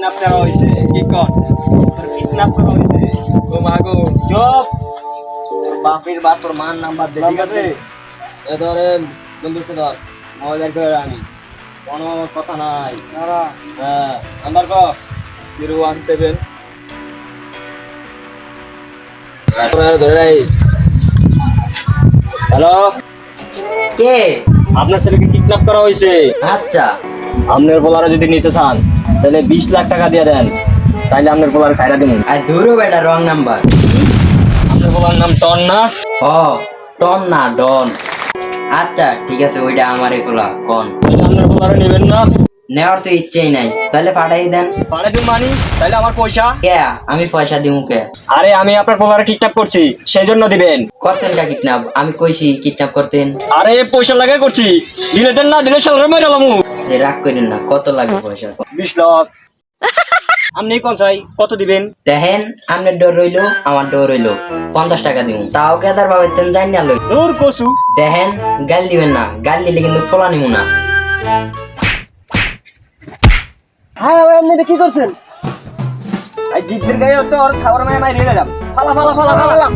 Kidnap করা হয়েছে। কি কর তোর কিডন্যাপ করা হয়েছে? ও মাগো চুপ, তোর বাপের বা তোর মার নাম্বার দে, ঠিক আছে? এ ধরেন বন্ধুকে ধর, মোবাইল বের করে আমি, কোনো কথা নাই। হ্যাঁ নাম্বার কর। 017 ধরে রাইস। হ্যালো, কে? আপনার ছেলেকে কিডন্যাপ করা হয়েছে। আচ্ছা, আপনার পোলারে যদি নিতে চান তাহলে 20 লাখ টাকা দিয়ে দেন, তাইলে আপনার পোলারে ছাইড়া দিন। আর ধরো বেটা, রং নাম্বার। আপনার পোলার নাম টন না? ও, টন না ডন। আচ্ছা ঠিক আছে, ওইটা আমারে খোলা কোন। তাইলে আপনার পোলারে নেবেন না? নেওয়ার তো ইচ্ছেই নাই, তাহলে পাঠাই দেন। পাড়ে দিন মানি, তাইলে আমার পয়সা। কে? আমি পয়সা দিমু কে? আরে আমি আপনার পোলারে কিডন্যাপ করছি, সেই জন্য দিবেন। করছেন কা কিডন্যাপ? আমি কইছি কিডন্যাপ করতেন। আরে পয়সা লাগে করছি, দিলে দেন, না দিলে সালারে মাইরা লামু। যে রাগ করেন না, কত লাগবে পয়সা? 20 লাখ। আপনি কোন চাই, কত দিবেন? দেখেন, আপনার ডর রইলো, আমার ডর রইলো। 50 টাকা দিমু, তাও কেদার ভাবে তেন যাই না লই। দূর কসু। দেখেন, গাল দিবেন না, গাল দিলে কিন্তু ফোলা নিমু না। হ্যাঁ ভাই, আপনি এটা কি করছেন? এই জিদ্দের গায়ে তো আর খাবার মায় মাই রেলে দাম। ফালা ফালা ফালা ফালা।